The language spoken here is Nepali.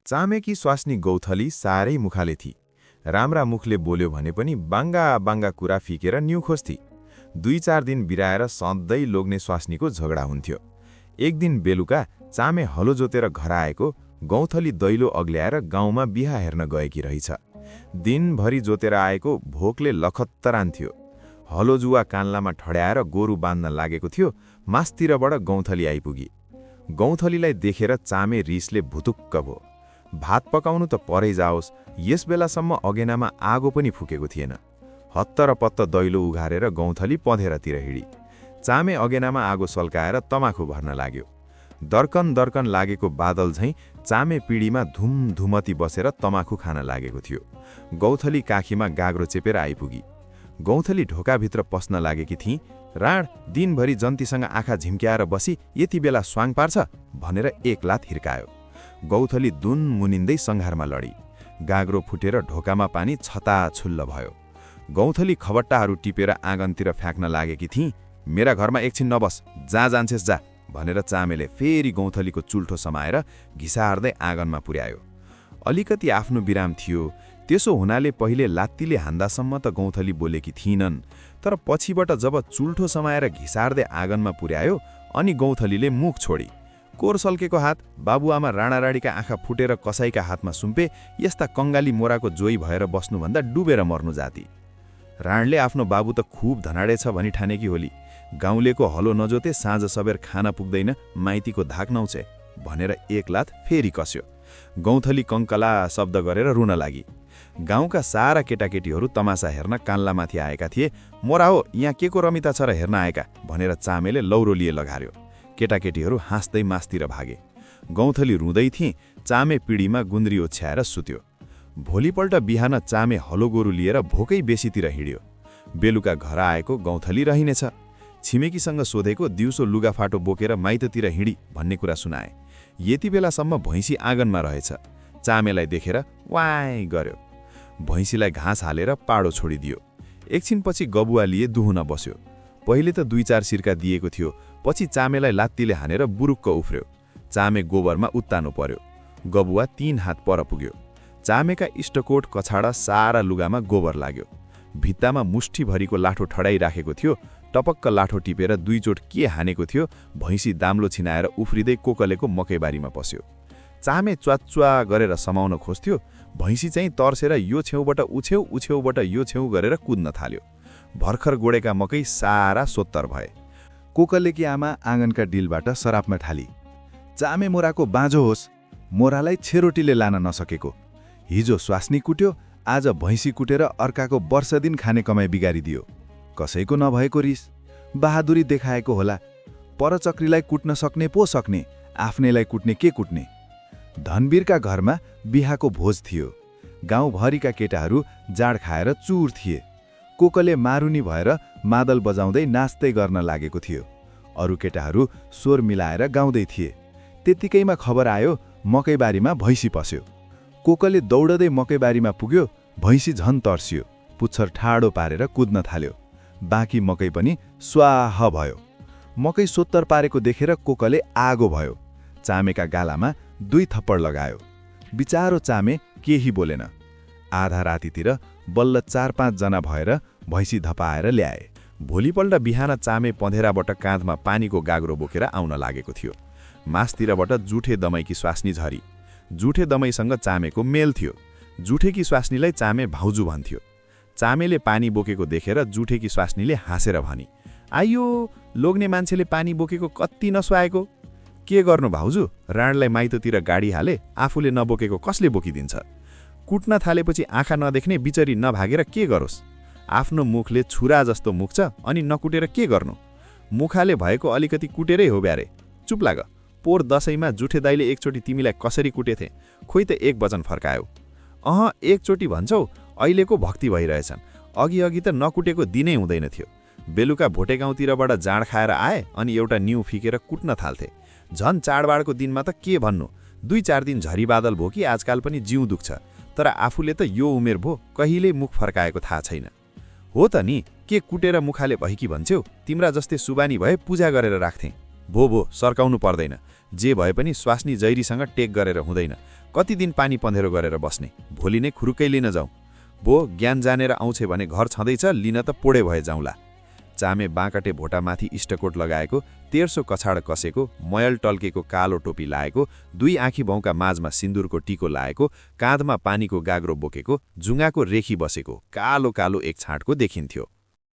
चामेकी स्वास्नी गौथली साह्रै मुखाले थिई। राम्रा मुखले बोल्यो भने पनि बाङ्गा बाङ्गा कुरा फिकेर न्यु खोज्थी। 2-4 दिन बिराएर सधैँ लोग्ने स्वास्नीको झगडा हुन्थ्यो। एक दिन बेलुका चामे हलो जोतेर घर आएको गौथली दैलो अग्ल्याएर गाउँमा बिहा हेर्न गएकी रहेछ। दिनभरि जोतेर आएको भोकले लखत्तरान्थ्यो। हलो जुवा कान्लामा ठड्याएर गोरु बाँध्न लागेको थियो। मास्तिरबाट गौथली आइपुगी। गौथलीलाई देखेर चामे रिसले भुतुक्क भयो। भात पकाउनु त परै जाओस्, यस बेलासम्म अगेनामा आगो पनि फुकेको थिएन। हत्तरपत्त दैलो उघारेर गौथली पँधेरतिर हिँडी। चामे अगेनामा आगो सल्काएर तमाखु भर्न लाग्यो। दर्कन दर्कन लागेको बादल झैं चामे पिँढीमा धुमधुमती बसेर तमाखु खान लागेको थियो। गौथली काखीमा गाग्रो चेपेर आइपुगी। गौथली ढोकाभित्र पस्न लागेकी थिई। राण दिनभरि जन्तीसँग आँखा झिम्क्याएर बसी यति बेला स्वाङ पार्छ भनेर एक लात हिर्कायो। गौथली दुन मुनिँदै संघारमा लडी। गाग्रो फुटेर ढोकामा पानी छताछुल्ल भयो। गौथली खबट्टाहरू टिपेर आँगनतिर फ्याँक्न लागेकी थिई। मेरा घरमा एकछिन नबस, जहाँ जान्छेस् जा भनेर चामेले फेरि गौथलीको चुल्ठो समाएर घिसार्दै आँगनमा पुर्यायो। अलिकति आफ्नो विराम थियो, त्यसो हुनाले पहिले लात्तीले हान्दासम्म त गौथली बोलेकी थिइनन्। तर पछिबाट जब चुल्ठो समाएर घिसार्दै आँगनमा पुर्यायो अनि गौथलीले मुख छोडी। कोर सल्केको हात, बाबुआमा राणाराणीका आँखा फुटेर कसैका हातमा सुम्पे यस्ता कङ्गाली मोराको जोई भएर बस्नुभन्दा डुबेर मर्नु जाति। राणले आफ्नो बाबु त खुब धनाडे छ भनी ठानेकी होली। गाउँलेको हलो नजोते साँझ सबेर खाना पुग्दैन, माइतीको धाक नौचे भनेर एक लात फेरि कस्यो। गौथली कङ्कला शब्द गरेर रुन लागि। गाउँका सारा केटाकेटीहरू तमासा हेर्न कान्लामाथि आएका थिए। मोरा हो, यहाँ के को रमिता छ र हेर्न आएका भनेर चामेले लौरो लिए लगार्यो। केटाकेटीहरू हाँस्दै मास्तिर भागे। गौथली रुँदै थिए। चामे पिँढीमा गुन्द्री ओछ्याएर सुत्यो। भोलिपल्ट बिहान चामे हलो गोरु लिएर भोकै बेसीतिर हिँड्यो। बेलुका घर आएको गौथली रहिनेछ। छिमेकीसँग सोधेको दिउँसो लुगाफाटो बोकेर माइततिर हिँडी भन्ने कुरा सुनाए। यति बेलासम्म भैँसी आँगनमा रहेछ। चामेलाई देखेर वाइ गर्यो। भैँसीलाई घाँस हालेर पाडो छोडिदियो। एकछिनपछि गबुवा लिए दुहुन बस्यो। पहिले त 2-4 सिर्का दिएको थियो, पछि चामेलाई लात्तीले हानेर बुरुक्क उफ्र्यो। चामे गोबरमा उत्तानो पर्यो। गबुवा 3 हात पर पुग्यो। चामेका इष्टकोट कछाडा सारा लुगामा गोबर लाग्यो। भित्तामा मुष्ठीभरिको लाठो ठडाइराखेको थियो। टपक्क लाठो टिपेर 2 चोट के हानेको थियो। भैँसी दाम्लो छिनाएर उफ्रिँदै कोकलेको मकैबारीमा पस्यो। चामे च्वाच्वा गरेर समाउन खोज्थ्यो। भैँसी चाहिँ तर्सेर यो छेउबाट उछेउ, उछेउबाट यो छेउ गरेर कुद्न थाल्यो। भर्खर गोडेका मकै सारा सोत्तर भए। कोकलेकी आमा आँगनका डिलबाट सरापमा ठाली। चामे मोराको बाँझो होस्, मोरालाई छेरोटीले लान नसकेको। हिजो स्वास्नी कुट्यो, आज भैँसी कुटेर अर्काको वर्ष दिन खाने कमाइ बिगारिदियो। कसैको नभएको रिस, बहादुरी देखाएको होला। परचक्रीलाई कुट्न सक्ने पो सक्ने, आफ्नैलाई कुट्ने के कुट्ने। धनवीरका घरमा बिहाको भोज थियो। गाउँभरिका केटाहरू जाड खाएर चुर थिए। कोकले मारुनी भएर मादल बजाउँदै नाच्दै गर्न लागेको थियो। अरू केटाहरू स्वर मिलाएर गाउँदै थिए। त्यतिकैमा खबर आयो मकैबारीमा भैँसी पस्यो। कोकले दौडदै मकैबारीमा पुग्यो। भैँसी झन तर्सियो। पुच्छर ठाडो पारेर कुद्न थाल्यो। बाँकी मकै पनि स्वाह भयो। मकै सोत्तर पारेको देखेर कोकले आगो भयो। चामेका गालामा 2 थप्पड लगायो। बिचारो चामे केही बोलेन। आधा रातितिर बल्ल 4-5 जना भएर भैँसी धपाएर ल्याए। भोलिपल्ट बिहान चामे पँधेराबाट काँधमा पानीको गाग्रो बोकेर आउन लागेको थियो। मासतिरबाट जुठे दमैकी स्वास्नी झरी। जुठे दमैसँग चामेको मेल थियो। जुठेकी स्वास्नीलाई चामे भाउजू भन्थ्यो। चामेले पानी बोकेको देखेर जुठेकी स्वास्नीले हाँसेर भनी, आइयो लोग्ने मान्छेले पानी बोकेको कति नसुहाएको। के गर्नु भाउजू, राणलाई माइततिर गाडी हाले, आफूले नबोकेको कसले बोकिदिन्छ। कुट्न थालेपछि आँखा नदेख्ने बिचरी नभागेर के गरोस्। आफ्नो मुखले छुरा जस्तो मुख छ अनि नकुटेर के गर्नु। मुखाले भएको अलिकति कुटेरै हो ब्यारे। चुप लाग। पोहोर दशैँमा जुठे दाइले एकचोटि तिमीलाई कसरी कुटेथे, खोइ त 1 वचन फर्कायो। एकचोटि भन्छौ, अहिलेको भक्ति भइरहेछन्। अघि त नकुटेको दिनै हुँदैन थियो। बेलुका भोटे गाउँतिरबाट जाँड खाएर आए अनि एउटा न्यु फिकेर कुट्न थाल्थे। झन् चाडबाडको दिनमा त के भन्नु, 2-4 दिन झरी बादल भो कि आजकाल पनि जिउ दुख्छ। तर आफूले त यो उमेर भो कहिल्यै मुख फर्काएको थाहा छैन। हो त नि, के कुटेर मुखाले भइकी भन्छौ। तिम्रा जस्तै सुबानी भए पूजा गरेर राख्थे। भो सर्काउनु पर्दैन। जे भए पनि स्वास्नी जैरीसँग टेक गरेर हुँदैन। कति दिन पानी पँधेरो गरेर बस्ने, भोलि नै खुरुकै लिन जाउँ। बो ज्ञान जानेर आउँछे भने घर छँदैछ, लिन त पोडे भए जाउँला। चामे बाँकटे भोटामाथि इष्टकोट लगाएको, तेर्सो कछाड कसेको, मयल टल्केको कालो टोपी लाएको, 2 आँखी भाउका माझमा सिन्दुरको टिको लाएको, काँधमा पानीको गाग्रो बोकेको, जुङ्गाको रेखी बसेको, कालो कालो एक छाँटको देखिन्थ्यो।